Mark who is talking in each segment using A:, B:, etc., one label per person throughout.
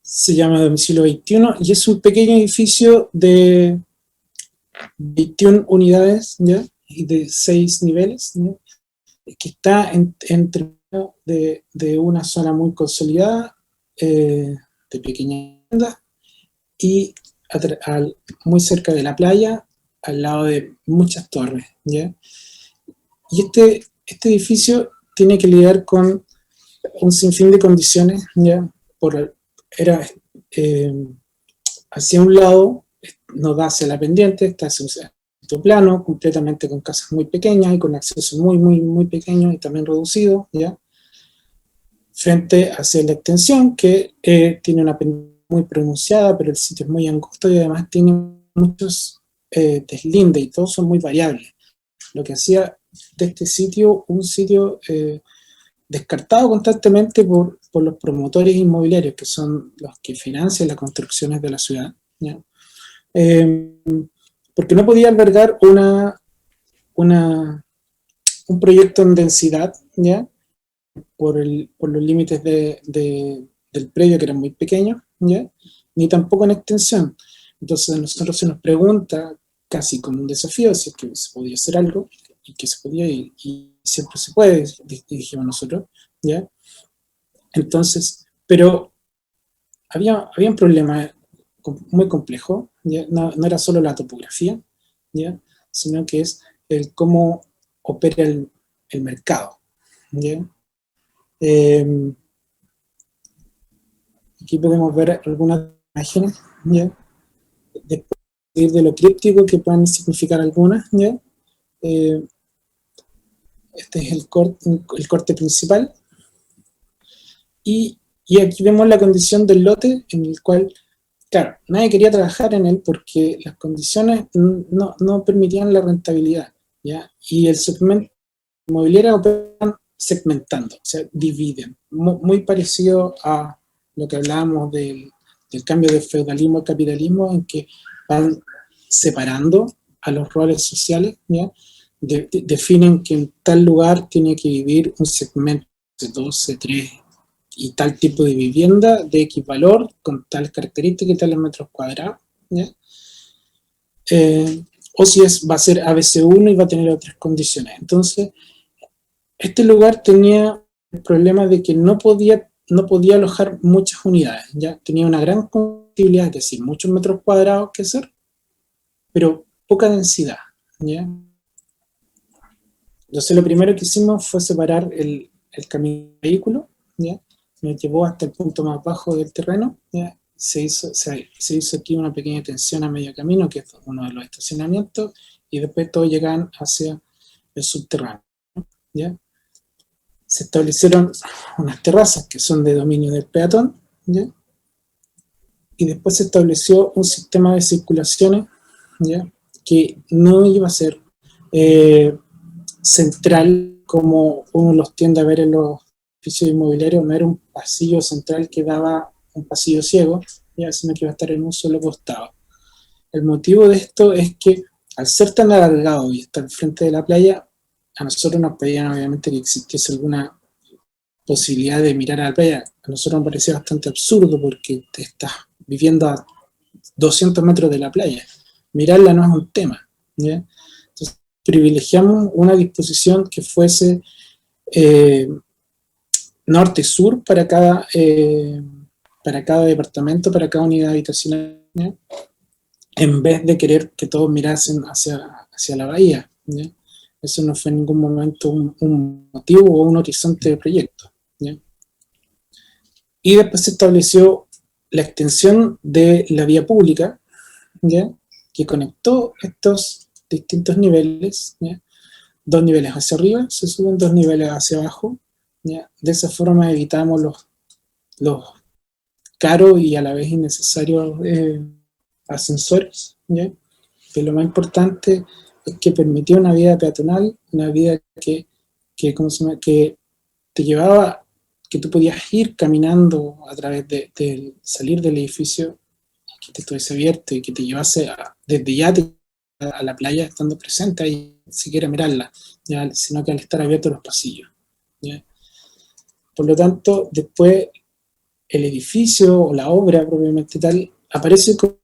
A: se llama Domicilio 21 y es un pequeño edificio de 21 unidades, ¿ya? Y de 6 niveles, ¿ya? Que está entre de una zona muy consolidada, de pequeñas tiendas, y muy cerca de la playa, al lado de muchas torres, ¿ya? Y este edificio tiene que lidiar con un sinfín de condiciones, ¿ya? Era hacia un lado, no da hacia la pendiente, está hacia un plano, completamente con casas muy pequeñas y con acceso muy, muy, muy pequeño y también reducido, ¿ya? Frente hacia la extensión, que tiene una pendiente muy pronunciada, pero el sitio es muy angosto y además tiene muchos deslindes y todos son muy variables. Lo que hacía de este sitio un sitio descartado constantemente por los promotores inmobiliarios, que son los que financian las construcciones de la ciudad, ¿ya? Porque no podía albergar un proyecto en densidad, ¿ya? Por los límites del predio, que eran muy pequeños, ¿ya? Ni tampoco en extensión. Entonces a nosotros se nos pregunta, casi como un desafío, si es que se podía hacer algo, y que se podía, y siempre se puede, dijimos nosotros, ¿ya? Entonces, pero había un problema muy complejo, ¿ya? No era solo la topografía, ¿ya? Sino que es el cómo opera el mercado, ¿ya? Aquí podemos ver algunas imágenes, ¿ya? Después de lo críptico que puedan significar algunas, ¿ya? Este es el corte principal, y aquí vemos la condición del lote en el cual, claro, nadie quería trabajar en él porque las condiciones no permitían la rentabilidad, ¿ya? Y el segmento inmobiliario operan segmentando, o sea, dividen, muy parecido a lo que hablábamos del cambio de feudalismo a capitalismo, en que van separando a los roles sociales, ¿ya? Definen que en tal lugar tiene que vivir un segmento de 12, 3 y tal tipo de vivienda de X valor, con tal característica y tales metros cuadrados, ¿ya? O si va a ser ABC1 y va a tener otras condiciones. Entonces, este lugar tenía el problema de que no podía alojar muchas unidades, ¿ya? Tenía una gran posibilidad, es decir, muchos metros cuadrados que hacer, pero poca densidad, ¿ya? Entonces lo primero que hicimos fue separar el camino de vehículo, ¿ya? Nos llevó hasta el punto más bajo del terreno, ¿ya? Se hizo aquí una pequeña tensión a medio camino, que es uno de los estacionamientos, y después todos llegaban hacia el subterráneo, ¿ya? Se establecieron unas terrazas que son de dominio del peatón, ¿ya? Y después se estableció un sistema de circulaciones, ¿ya? Que no iba a ser central como uno los tiende a ver en los edificios inmobiliarios, no era un pasillo central que daba un pasillo ciego, ¿ya? Sino que iba a estar en un solo costado. El motivo de esto es que al ser tan alargado y estar frente de la playa, a nosotros nos pedían obviamente que existiese alguna posibilidad de mirar a la playa. A nosotros nos parecía bastante absurdo porque te estás viviendo a 200 metros de la playa. Mirarla no es un tema, ¿ya? Entonces privilegiamos una disposición que fuese norte-sur para cada departamento, para cada unidad habitacional, ¿ya? En vez de querer que todos mirasen hacia la bahía, ¿ya? Eso no fue en ningún momento un motivo o un horizonte de proyecto, ¿ya? Y después se estableció la extensión de la vía pública, ¿ya? Que conectó estos distintos niveles, ¿ya? 2 niveles hacia arriba, se suben 2 niveles hacia abajo, ¿ya? De esa forma evitamos los caros y a la vez innecesarios ascensores, ¿ya? Que lo más importante es que permitía una vida peatonal, una vida que ¿cómo se llama? Que te llevaba, que tú podías ir caminando a través de salir del edificio, que te estuviese abierto y que te llevase desde ya a la playa estando presente ahí, siquiera mirarla, ¿ya? Sino que al estar abiertos los pasillos, ¿ya? Por lo tanto, después el edificio o la obra propiamente tal aparece como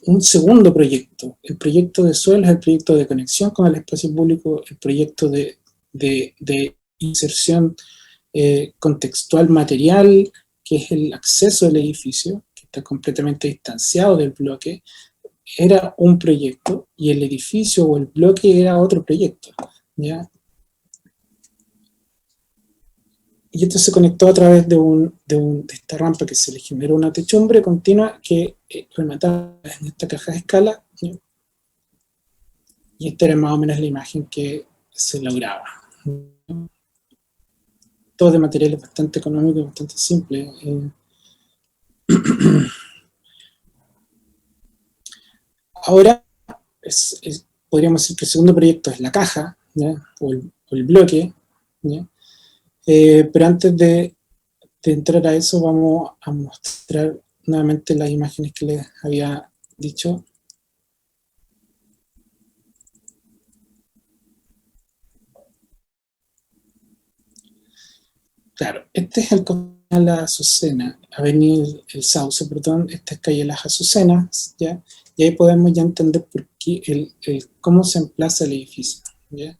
A: un segundo proyecto. El proyecto de suelo es el proyecto de conexión con el espacio público, el proyecto de inserción contextual material, que es el acceso al edificio, que está completamente distanciado del bloque, era un proyecto, y el edificio o el bloque era otro proyecto, ¿ya? Y esto se conectó a través de esta rampa que se le generó una techumbre continua que remataba en esta caja de escala, ¿ya? Y esta era más o menos la imagen que se lograba. Todo de materiales bastante económicos y bastante simples. Ahora, podríamos decir que el segundo proyecto es la caja, ¿ya? O el bloque, ¿ya? Pero antes de entrar a eso, vamos a mostrar nuevamente las imágenes que les había dicho. Claro, este es el camino a la Azucena, Avenida El Sauce, perdón, esta es calle Las Azucenas, ¿ya? Y ahí podemos ya entender por qué cómo se emplaza el edificio, ¿ya?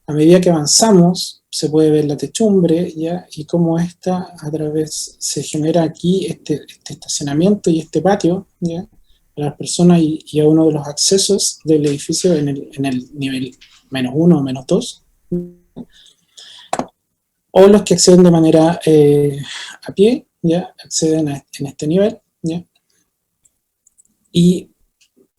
A: A medida que avanzamos, se puede ver la techumbre, ¿ya? Y cómo esta, a través, se genera aquí este estacionamiento y este patio, ¿ya? Para las personas y a uno de los accesos del edificio en el nivel -1 o -2, o los que acceden de manera a pie, ¿ya? Acceden en este nivel, ¿ya? Y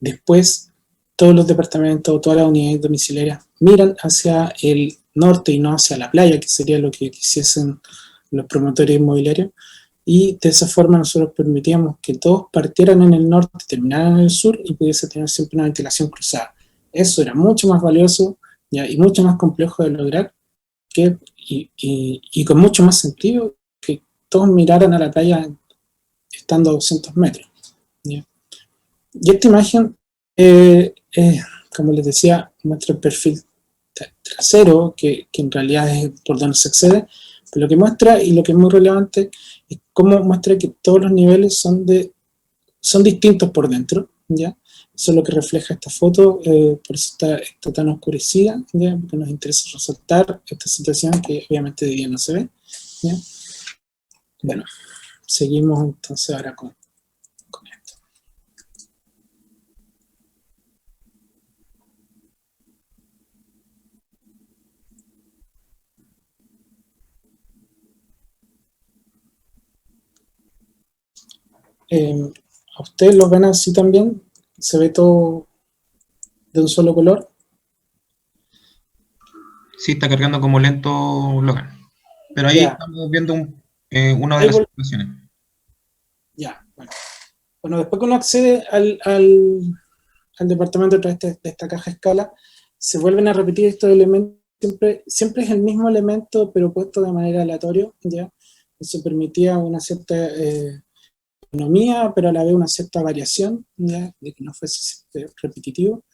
A: después todos los departamentos, todas las unidades domiciliarias miran hacia el norte y no hacia la playa, que sería lo que quisiesen los promotores inmobiliarios, y de esa forma nosotros permitíamos que todos partieran en el norte, terminaran en el sur y pudiese tener siempre una ventilación cruzada. Eso era mucho más valioso, ¿ya? Y mucho más complejo de lograr, y con mucho más sentido que todos miraran a la playa estando a 200 metros, ¿ya? Y esta imagen, como les decía, muestra el perfil trasero, que en realidad es por donde se accede, pero lo que muestra, y lo que es muy relevante, es cómo muestra que todos los niveles son distintos por dentro, ¿ya? Eso es lo que refleja esta foto, por eso está tan oscurecida, ¿ya? Porque nos interesa resaltar esta situación que obviamente de día no se ve, ¿ya? Bueno, seguimos entonces ahora con esto. ¿A ustedes los ven así también? ¿Se ve todo de un solo color?
B: Sí, está cargando como lento Logan. Pero ahí
A: Ya,
B: estamos viendo una de
A: ahí
B: las situaciones.
A: ya, bueno. Bueno, después que uno accede al departamento a través de esta caja escala, se vuelven a repetir estos elementos, siempre es el mismo elemento, pero puesto de manera aleatoria, ¿ya? Eso permitía una cierta economía, pero a la vez una cierta variación, ¿ya? De que no fuese repetitivo,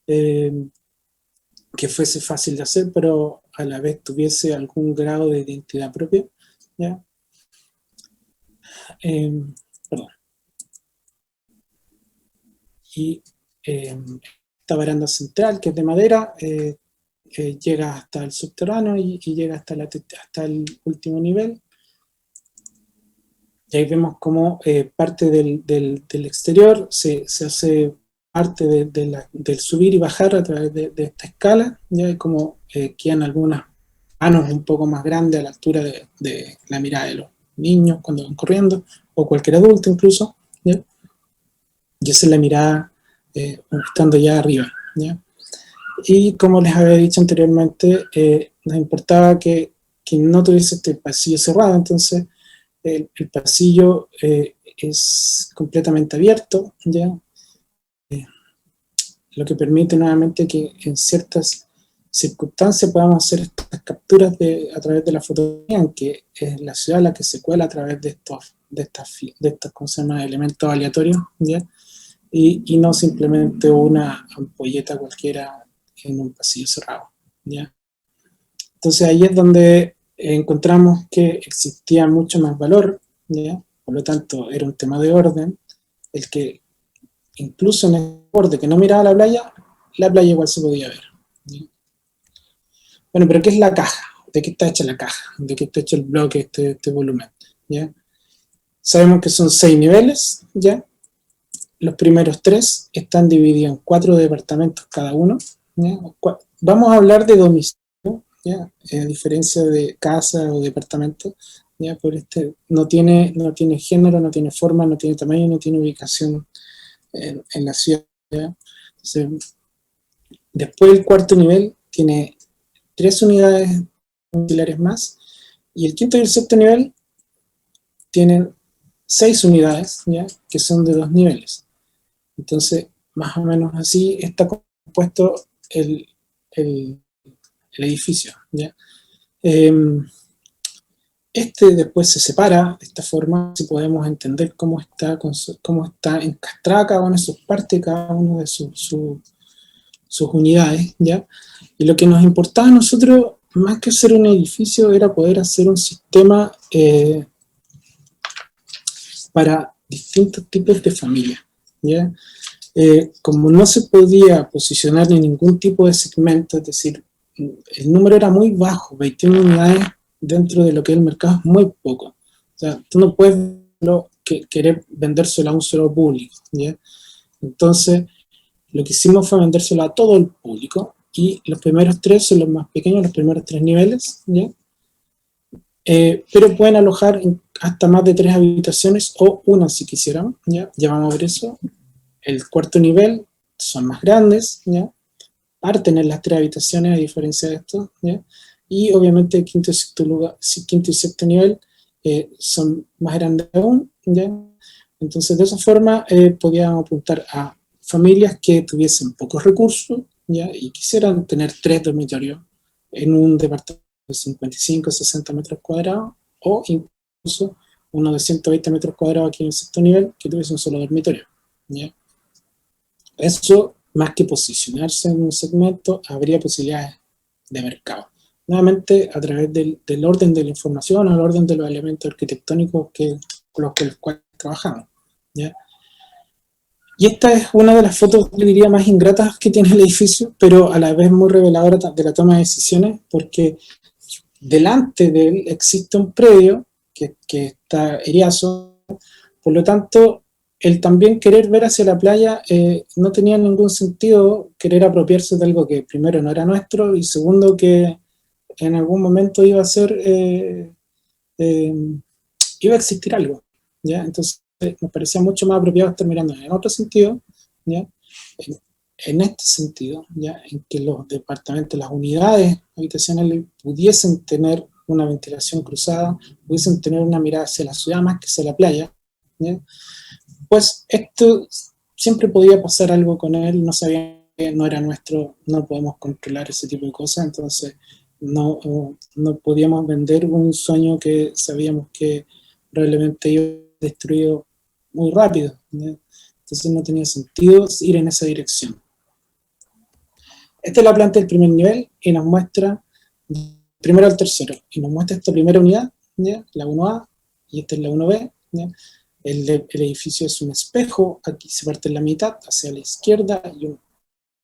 A: eh, que fuese fácil de hacer, pero a la vez tuviese algún grado de identidad propia, ¿ya? Perdón. Y esta baranda central, que es de madera, llega hasta el subterráneo y llega hasta el último nivel. Y ahí vemos cómo parte del exterior se hace parte del subir y bajar a través de esta escala, ya, y como quedan algunas manos un poco más grandes a la altura de la mirada de los niños cuando van corriendo, o cualquier adulto incluso, ¿ya? Y esa es la mirada estando ya arriba, ¿ya? Y como les había dicho anteriormente, nos importaba que no tuviese este pasillo cerrado, entonces el pasillo es completamente abierto, ¿ya? Lo que permite nuevamente que en ciertas circunstancias podamos hacer estas capturas a través de la fotografía, en que es la ciudad la que se cuela a través de estos ¿cómo se llama?, elementos aleatorios, ¿ya? Y no simplemente una ampolleta cualquiera en un pasillo cerrado, ¿ya? Entonces ahí es donde encontramos que existía mucho más valor, ¿ya? Por lo tanto, era un tema de orden, el que incluso en el borde que no miraba la playa igual se podía ver, ¿ya? Bueno, pero ¿qué es la caja? ¿De qué está hecha la caja? ¿De qué está hecho el bloque, este volumen? ¿Ya? Sabemos que son 6 niveles, ¿ya? Los primeros 3 están divididos en 4 departamentos cada uno, ¿ya? Vamos a hablar de domicilio, ¿ya? A diferencia de casa o departamento, ¿ya? Por no tiene género, no tiene forma, no tiene tamaño, no tiene ubicación en la ciudad, ¿ya? Entonces, después el cuarto nivel tiene 3 unidades domiciliares más, y el quinto y el sexto nivel tienen 6 unidades, ¿ya? Que son de 2 niveles. Entonces, más o menos así está compuesto el edificio, ¿ya? Después se separa de esta forma, si podemos entender cómo está encastrada cada una de sus partes, cada una de sus unidades, ¿ya? Y lo que nos importaba a nosotros, más que hacer un edificio, era poder hacer un sistema para distintos tipos de familias, ¿ya? Como no se podía posicionar en ningún tipo de segmento, es decir, el número era muy bajo, 21 unidades dentro de lo que es el mercado es muy poco. O sea, tú no puedes querer vendérselo a un solo público, ¿ya? Entonces, lo que hicimos fue vendérselo a todo el público, y los primeros 3 son los más pequeños, los primeros 3 niveles, ¿ya? Pero pueden alojar hasta más de 3 habitaciones o una si quisieran, ¿ya? Ya vamos a ver eso. El cuarto nivel son más grandes, ¿ya? Parten en las 3 habitaciones a diferencia de esto, ¿ya? Y obviamente el quinto y sexto nivel son más grandes aún, ¿ya? Entonces de esa forma podíamos apuntar a familias que tuviesen pocos recursos, ¿ya? Y quisieran tener 3 dormitorios en un departamento de 55 60 metros cuadrados, o incluso uno de 120 metros cuadrados aquí en el sexto nivel que tuviese un solo dormitorio, ¿ya? Eso, más que posicionarse en un segmento, habría posibilidades de mercado. Nuevamente, a través del orden de la información, o el orden de los elementos arquitectónicos con los cuales trabajamos, ¿ya? Y esta es una de las fotos, yo diría, más ingratas que tiene el edificio, pero a la vez muy reveladora de la toma de decisiones, porque delante de él existe un predio que está eriazo, por lo tanto, el también querer ver hacia la playa no tenía ningún sentido, querer apropiarse de algo que primero no era nuestro, y segundo que en algún momento iba a ser, iba a existir algo, ¿ya? Entonces nos parecía mucho más apropiado estar mirando en otro sentido, ¿ya? En este sentido, ¿ya? En que los departamentos, las unidades habitacionales pudiesen tener una ventilación cruzada, pudiesen tener una mirada hacia la ciudad más que hacia la playa, ¿ya? Pues esto siempre podía pasar algo con él, no sabía que no era nuestro, no podemos controlar ese tipo de cosas, entonces no podíamos vender un sueño que sabíamos que probablemente iba a ser destruido muy rápido, ¿ya? Entonces no tenía sentido ir en esa dirección. Esta es la planta del primer nivel y nos muestra del primero al tercero, y nos muestra esta primera unidad, ¿ya? La 1A, y esta es la 1B, ¿ya? El edificio es un espejo, aquí se parte en la mitad, hacia la izquierda y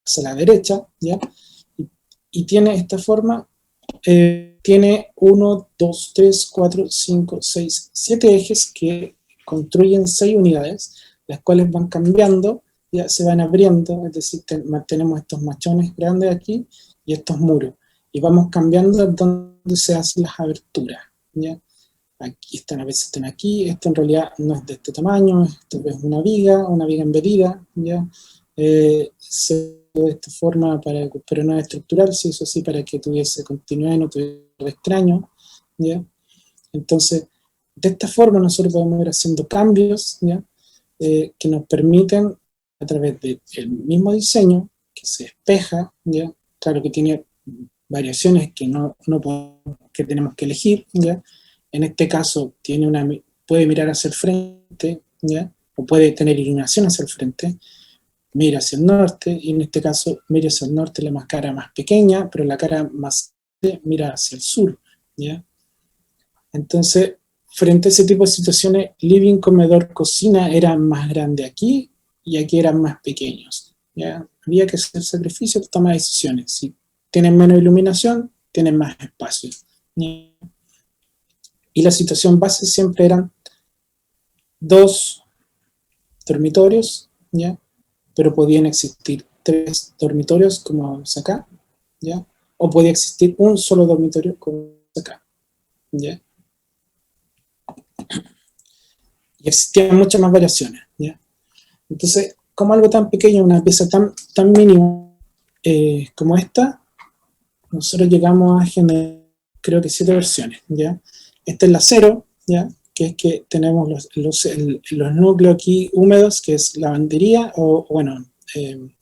A: hacia la derecha, ¿ya? Y tiene esta forma, tiene 1, 2, 3, 4, 5, 6, 7 ejes que construyen 6 unidades, las cuales van cambiando, ya se van abriendo, es decir, mantenemos estos machones grandes aquí y estos muros, y vamos cambiando donde se hacen las aberturas, ¿ya? Aquí están, a veces están aquí, esto en realidad no es de este tamaño, esto es una viga embebida, ¿ya? Se de esta forma, pero no es estructural, se hizo así para que tuviese continuidad y no tuviera extraño, ¿ya? Entonces, de esta forma nosotros podemos ir haciendo cambios, ¿ya? Que nos permiten, a través del mismo diseño, que se espeja, ¿ya? Claro que tiene variaciones que que tenemos que elegir, ¿ya? En este caso puede mirar hacia el frente, ¿ya? O puede tener iluminación hacia el frente, mira hacia el norte, y en este caso mira hacia el norte la cara más pequeña, pero la cara más grande mira hacia el sur, ¿ya? Entonces frente a ese tipo de situaciones, living, comedor, cocina eran más grandes aquí y aquí eran más pequeños. ¿Ya? Había que hacer sacrificios, tomar decisiones. Si tienen menos iluminación, tienen más espacio. ¿Ya? Y la situación base siempre eran 2 dormitorios, ¿ya? Pero podían existir 3 dormitorios, como vemos acá, ¿ya? O podía existir un solo dormitorio, como vemos acá, ¿ya? Y existían muchas más variaciones, ¿ya? Entonces, como algo tan pequeño, una pieza tan mínima como esta, nosotros llegamos a generar, creo que 7 versiones, ¿ya? Esta es la 0, ¿ya? Que es que tenemos los núcleos aquí húmedos, que es lavandería, o bueno,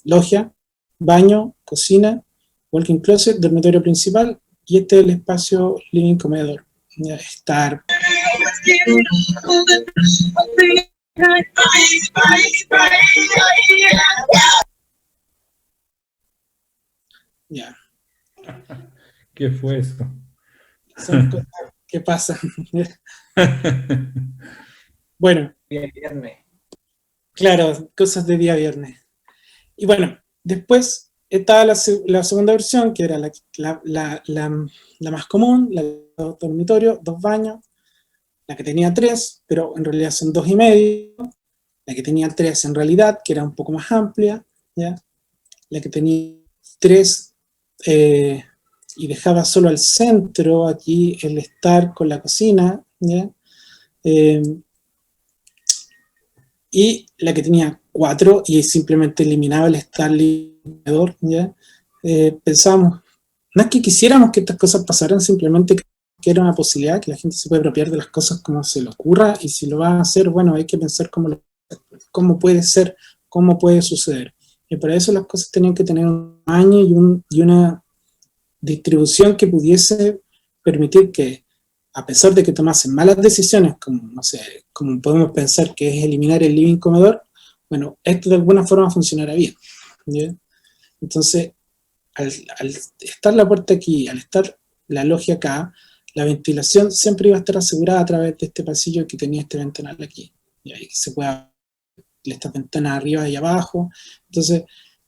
A: logia, baño, cocina, walking closet, dormitorio principal, y este es el espacio living comedor, ¿ya? Estar. Ya.
C: ¿Qué fue eso?
A: Son cosas que pasan. Bueno.
D: Día viernes.
A: Claro, cosas de día viernes. Y bueno, después estaba la segunda versión, que era la más común, la de 2 dormitorios, 2 baños, la que tenía 3, pero en realidad son 2,5, la que tenía 3 en realidad, que era un poco más amplia, ¿ya? La que tenía 3 y dejaba solo al centro aquí el estar con la cocina, ¿ya? Y la que tenía 4 y simplemente eliminaba el estar limitador, ¿ya? Pensábamos, no es que quisiéramos que estas cosas pasaran, simplemente que era una posibilidad, que la gente se puede apropiar de las cosas como se le ocurra, y si lo va a hacer, bueno, hay que pensar cómo puede ser, cómo puede suceder. Y para eso las cosas tenían que tener un tamaño y una distribución que pudiese permitir que, a pesar de que tomasen malas decisiones, como, no sé, como podemos pensar que es eliminar el living comedor, bueno, esto de alguna forma funcionará bien, ¿ya? Entonces, al estar la puerta aquí, al estar la logia acá, la ventilación siempre iba a estar asegurada a través de este pasillo que tenía este ventanal aquí, y ahí se puede abrir estas ventanas arriba y abajo. Entonces,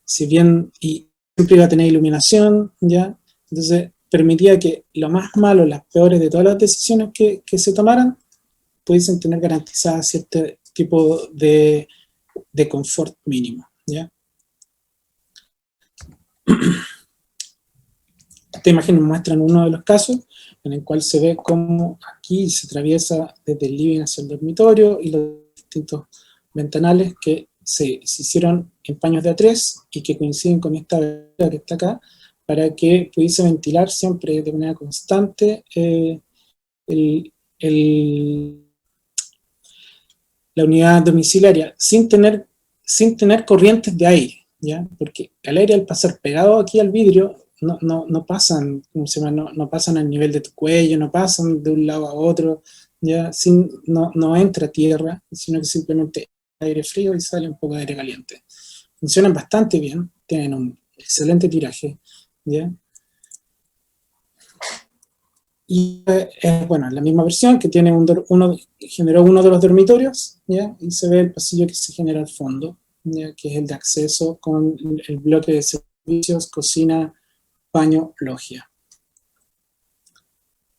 A: si bien, y siempre iba a tener iluminación, ¿ya? Entonces, permitía que lo más malo, las peores de todas las decisiones que se tomaran, pudiesen tener garantizada cierto tipo de confort mínimo, ¿ya? Esta imagen nos muestra uno de los casos en el cual se ve cómo aquí se atraviesa desde el living hacia el dormitorio y los distintos ventanales que se hicieron en paños de A3 y que coinciden con esta ventana que está acá, para que pudiese ventilar siempre de manera constante la unidad domiciliaria, sin tener corrientes de aire, ¿ya? Porque el aire, al pasar pegado aquí al vidrio, no pasan, ¿cómo se llama? No pasan al nivel de tu cuello, no pasan de un lado a otro, ¿ya? No entra tierra, sino que simplemente aire frío y sale un poco de aire caliente. Funcionan bastante bien, tienen un excelente tiraje, ¿ya? Y bueno, la misma versión que tiene generó uno de los dormitorios, ¿ya? Y se ve el pasillo que se genera al fondo, ¿ya? Que es el de acceso con el bloque de servicios, cocina, baño, logia.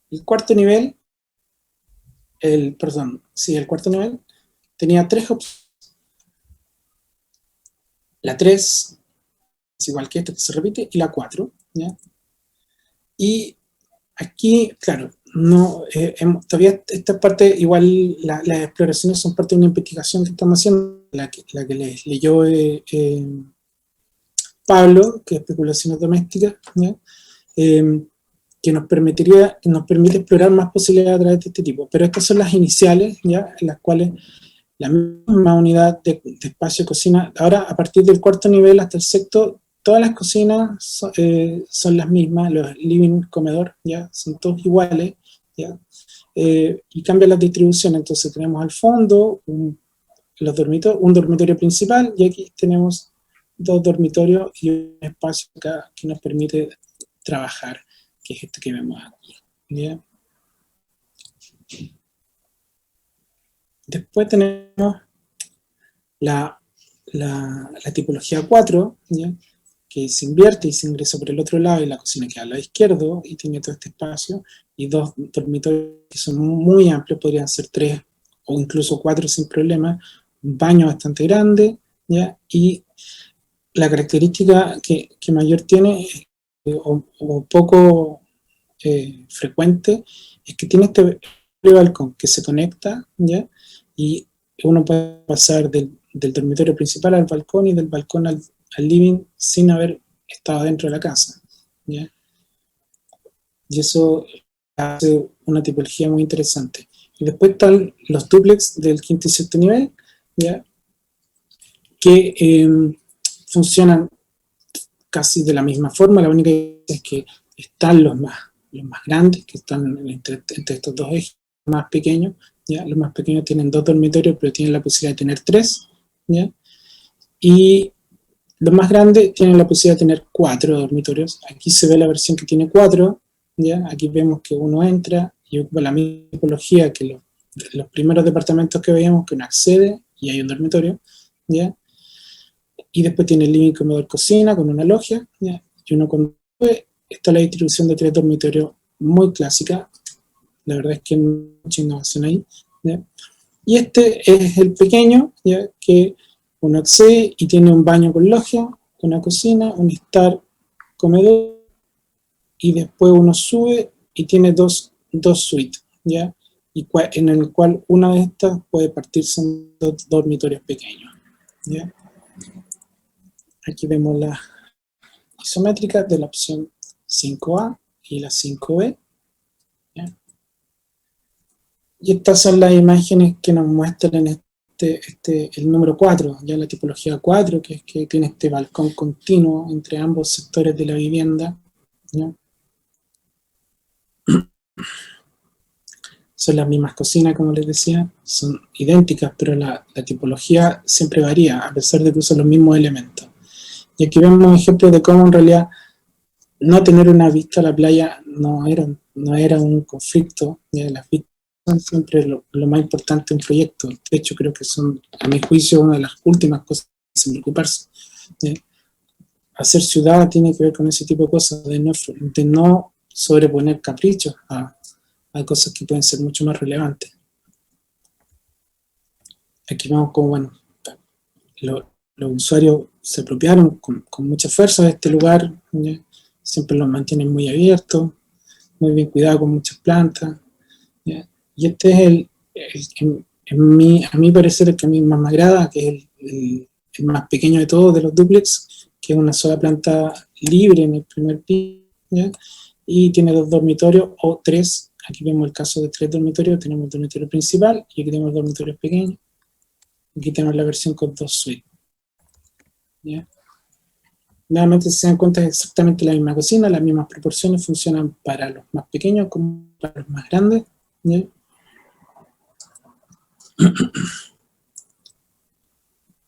A: El cuarto nivel, el cuarto nivel tenía 3 opciones. La 3 es igual que esta que se repite, y la 4, ¿ya? Y aquí, claro, todavía esta parte, igual las exploraciones son parte de una investigación que estamos haciendo, la que les leyó Pablo, que es especulaciones domésticas, ¿ya? Que nos permite explorar más posibilidades a través de este tipo. Pero estas son las iniciales, ¿ya? En las cuales la misma unidad de espacio de cocina, ahora a partir del cuarto nivel hasta el sexto, todas las cocinas son las mismas, los living, comedor, ¿ya? Son todos iguales, ¿ya? Y cambia la distribución, entonces tenemos al fondo un dormitorio principal, y aquí tenemos 2 dormitorios y un espacio acá que nos permite trabajar, que es este que vemos aquí, ¿ya? Después tenemos la tipología 4, ¿ya? Que se invierte y se ingresa por el otro lado y la cocina queda al lado izquierdo y tiene todo este espacio, y 2 dormitorios que son muy amplios, podrían ser 3 o incluso 4 sin problema, un baño bastante grande, ¿ya? Y la característica que mayor tiene, o poco frecuente, es que tiene este balcón que se conecta, ¿ya? Y uno puede pasar del dormitorio principal al balcón y del balcón al living sin haber estado dentro de la casa, ¿ya? Y eso hace una tipología muy interesante. Y después están los dúplex del quinto y sexto nivel, ¿ya? Que funcionan casi de la misma forma. La única diferencia es que están los más grandes, que están entre estos dos ejes, más pequeños, ¿ya? Los más pequeños tienen 2 dormitorios, pero tienen la posibilidad de tener 3, ¿ya? Y los más grandes tienen la posibilidad de tener 4 dormitorios. Aquí se ve la versión que tiene 4, ¿ya? Aquí vemos que uno entra y ocupa la misma tipología que los primeros departamentos que veíamos, que uno accede y hay un dormitorio, ¿ya? Y después tiene el living, comedor, cocina con una logia, ¿ya? Y uno con... Está la distribución de 3 dormitorios muy clásica. La verdad es que no hay mucha innovación ahí, ¿ya? Y este es el pequeño, ¿ya? Que uno accede y tiene un baño con logia, una cocina, un estar, comedor, y después uno sube y tiene dos suites, ¿ya? Y en el cual una de estas puede partirse en 2 dormitorios pequeños, ¿ya? Aquí vemos las isométricas de la opción 5A y la 5B, ¿ya? Y estas son las imágenes que nos muestran el número 4, ya la tipología 4, que es que tiene este balcón continuo entre ambos sectores de la vivienda, ¿ya? Son las mismas cocinas, como les decía, son idénticas, pero la tipología siempre varía, a pesar de que usan los mismos elementos. Y aquí vemos ejemplos de cómo en realidad no tener una vista a la playa no era un conflicto, ¿ya? Las vistas son siempre lo más importante en un proyecto. De hecho, creo que son, a mi juicio, una de las últimas cosas que se preocuparse, ¿ya? Hacer ciudad tiene que ver con ese tipo de cosas, de no sobreponer caprichos a cosas que pueden ser mucho más relevantes. Aquí vemos cómo, bueno, los usuarios se apropiaron con mucha fuerza de este lugar, ¿ya? Siempre lo mantienen muy abierto, muy bien cuidado, con muchas plantas, ¿ya? Y este es a mi parecer, el que a mí más me agrada, que es el más pequeño de todos de los dúplex, que es una sola planta libre en el primer piso, ¿ya? Y tiene 2 dormitorios o 3. Aquí vemos el caso de 3 dormitorios, tenemos el dormitorio principal y aquí tenemos dormitorios pequeños. Aquí tenemos la versión con 2 suites, ¿ya? Nuevamente, si se dan cuenta, es exactamente la misma cocina, las mismas proporciones, funcionan para los más pequeños como para los más grandes, ¿ya?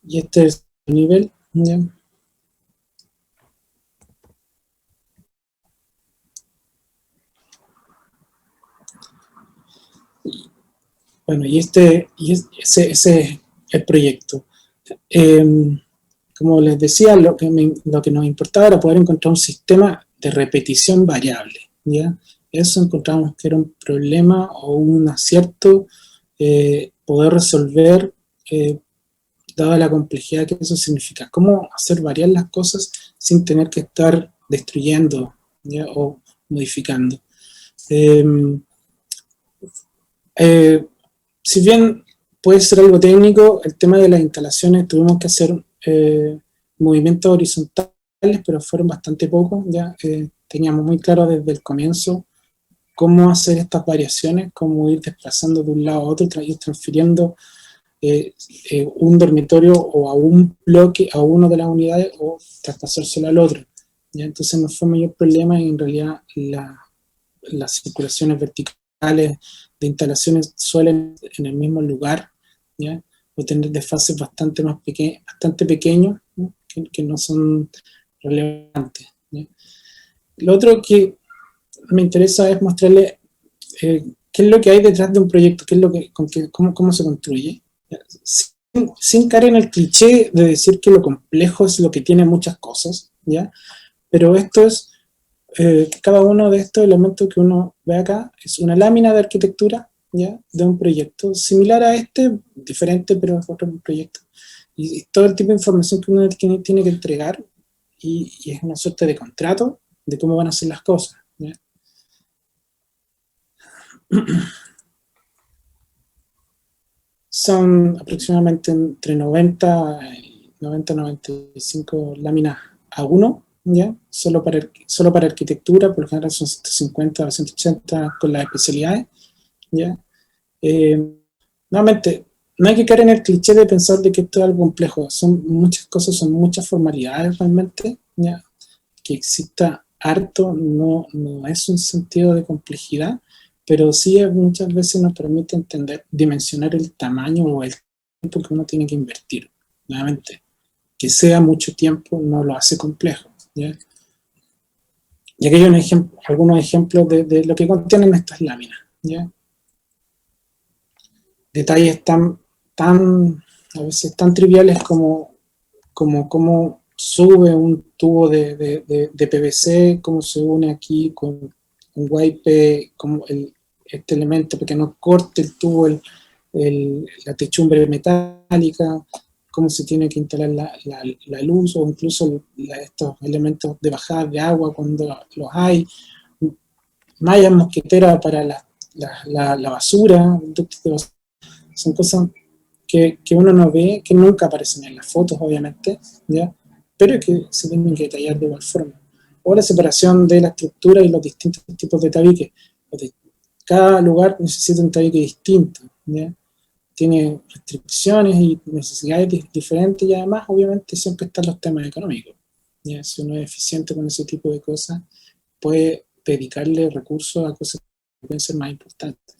A: Y este es el nivel, ¿ya? Bueno, ese es el proyecto. Como les decía, lo que nos importaba era poder encontrar un sistema de repetición variable, ¿ya? Eso encontramos que era un problema o un acierto poder resolver, dada la complejidad que eso significa. Cómo hacer variar las cosas sin tener que estar destruyendo, ¿ya? O modificando. Si bien puede ser algo técnico, el tema de las instalaciones, tuvimos que hacer movimientos horizontales, pero fueron bastante pocos, ya teníamos muy claro desde el comienzo cómo hacer estas variaciones, cómo ir desplazando de un lado a otro, ir transfiriendo un dormitorio o a un bloque, a una de las unidades, o traspasárselo al otro, ¿ya? Entonces no fue mayor problema, y en realidad las circulaciones verticales de instalaciones suelen en el mismo lugar, ¿ya? O tener desfases bastante pequeños, ¿no? Que no son relevantes, ¿ya? Lo otro que me interesa es mostrarles qué es lo que hay detrás de un proyecto, qué es lo que, cómo se construye, sin caer en el cliché de decir que lo complejo es lo que tiene muchas cosas, ¿ya? Pero esto es, cada uno de estos elementos que uno ve acá es una lámina de arquitectura, ¿ya? De un proyecto similar a este, diferente, pero es otro proyecto. Y todo el tipo de información que uno tiene que entregar, y es una suerte de contrato de cómo van a ser las cosas, ¿ya? Son aproximadamente entre 90 y 95 láminas A1, ¿ya? Solo para arquitectura, por lo general son 150 o 180 con las especialidades, ¿ya? Nuevamente, no hay que caer en el cliché de pensar de que esto es algo complejo, son muchas cosas, son muchas formalidades realmente, ¿ya? Que exista harto no es un sentido de complejidad, pero sí muchas veces nos permite entender, dimensionar el tamaño o el tiempo que uno tiene que invertir. Nuevamente, que sea mucho tiempo no lo hace complejo, ¿ya? Y aquí hay algunos ejemplos de lo que contienen estas láminas, ¿ya? Detalles a veces tan triviales como cómo sube un tubo de PVC, cómo se une aquí con un wipe, como este elemento para que no corte el tubo, la techumbre metálica, cómo se tiene que instalar la luz, o incluso estos elementos de bajada de agua cuando los hay, mallas mosqueteras para la basura, son cosas que uno no ve, que nunca aparecen en las fotos, obviamente, ¿ya? Pero que se tienen que detallar de igual forma. O la separación de la estructura y los distintos tipos de tabique. Cada lugar necesita un tabique distinto, ¿ya? Tiene restricciones y necesidades diferentes, y además, obviamente, siempre están los temas económicos, ¿ya? Si uno es eficiente con ese tipo de cosas, puede dedicarle recursos a cosas que pueden ser más importantes.